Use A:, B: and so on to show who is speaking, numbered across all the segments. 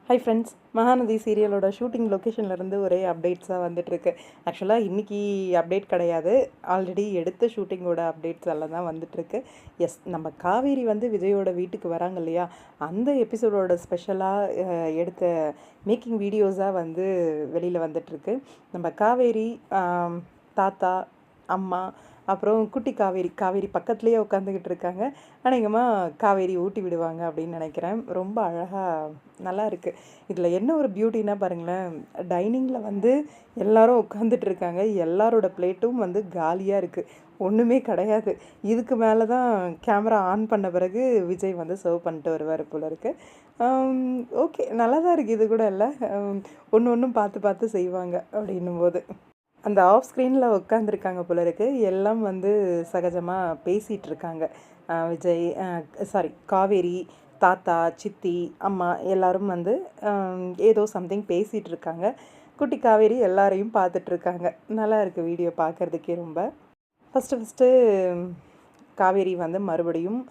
A: Hi friends, Mahanadi சீரியலோட shooting லொக்கேஷன்லேருந்து ஒரே அப்டேட்ஸாக வந்துட்டுருக்கு. ஆக்சுவலாக இன்றைக்கி அப்டேட் கிடையாது, ஆல்ரெடி எடுத்த ஷூட்டிங்கோட அப்டேட்ஸ் எல்லாம் தான் வந்துட்டுருக்கு. எஸ், நம்ம காவேரி வந்து விஜயோட வீட்டுக்கு வராங்க இல்லையா, அந்த எபிசோடோட ஸ்பெஷலாக எடுத்த மேக்கிங் வீடியோஸாக வந்து வெளியில் வந்துட்டுருக்கு. நம்ம காவேரி, தாத்தா, அம்மா, அப்புறம் குட்டி காவேரி பக்கத்துலேயே உட்காந்துக்கிட்டு இருக்காங்க. அநேகமாக காவேரி ஊட்டி விடுவாங்க அப்படின்னு நினைக்கிறேன். ரொம்ப அழகாக நல்லா இருக்குது. இதில் என்ன ஒரு பியூட்டின்னா பாருங்களேன், டைனிங்கில் வந்து எல்லாரும் உட்காந்துட்டு இருக்காங்க. எல்லாரோட பிளேட்டும் வந்து காலியாக இருக்குது, ஒன்றுமே கிடையாது. இதுக்கு மேலே தான் கேமரா ஆன் பண்ண பிறகு விஜய் வந்து சர்வ் பண்ணிட்டு வருவார் போல இருக்குது. ஓகே, நல்லா தான் இருக்குது. இது கூட இல்லை, ஒன்று ஒன்றும் பார்த்து பார்த்து செய்வாங்க அப்படின்னும் போது அந்த ஆஃப் ஸ்க்ரீனில் உட்காந்துருக்காங்க போல இருக்குது. எல்லாம் வந்து சகஜமாக பேசிகிட்டு இருக்காங்க. விஜய், சாரி, காவேரி, தாத்தா, சித்தி, அம்மா எல்லாரும் வந்து ஏதோ சம்திங் பேசிகிட்டு இருக்காங்க. குட்டி காவேரி எல்லாரையும் பார்த்துட்ருக்காங்க. நல்லா இருக்குது வீடியோ பார்க்குறதுக்கே ரொம்ப. ஃபஸ்ட்டு காவேரி வந்து மறுபடியும்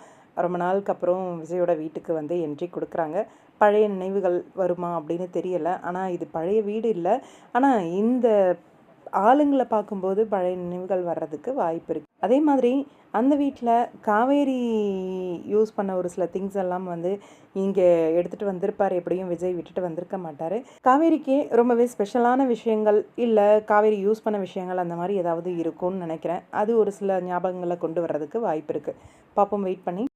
A: ரொம்ப நாளுக்கு அப்புறம் விஜயோட வீட்டுக்கு வந்து என்ட்ரி கொடுக்குறாங்க. பழைய நினைவுகள் வருமா அப்படின்னு தெரியலை. ஆனால் இது பழைய வீடு இல்லை, ஆனால் இந்த ஆளுங்களை பார்க்கும்போது பழைய நினைவுகள் வர்றதுக்கு வாய்ப்பு இருக்குது. அதே மாதிரி அந்த வீட்டில் காவேரி யூஸ் பண்ண ஒரு சில திங்ஸ் எல்லாம் வந்து இங்கே எடுத்துகிட்டு வந்திருப்பார். எப்படியும் விஜய் விட்டுட்டு வந்திருக்க மாட்டார். காவேரிக்கே ரொம்பவே ஸ்பெஷலான விஷயங்கள் இல்லை காவேரி யூஸ் பண்ண விஷயங்கள் அந்த மாதிரி ஏதாவது இருக்கும்னு நினைக்கிறேன். அது ஒரு சில ஞாபகங்களை கொண்டு வர்றதுக்கு வாய்ப்பு இருக்குது. பார்ப்போம், வெயிட் பண்ணி.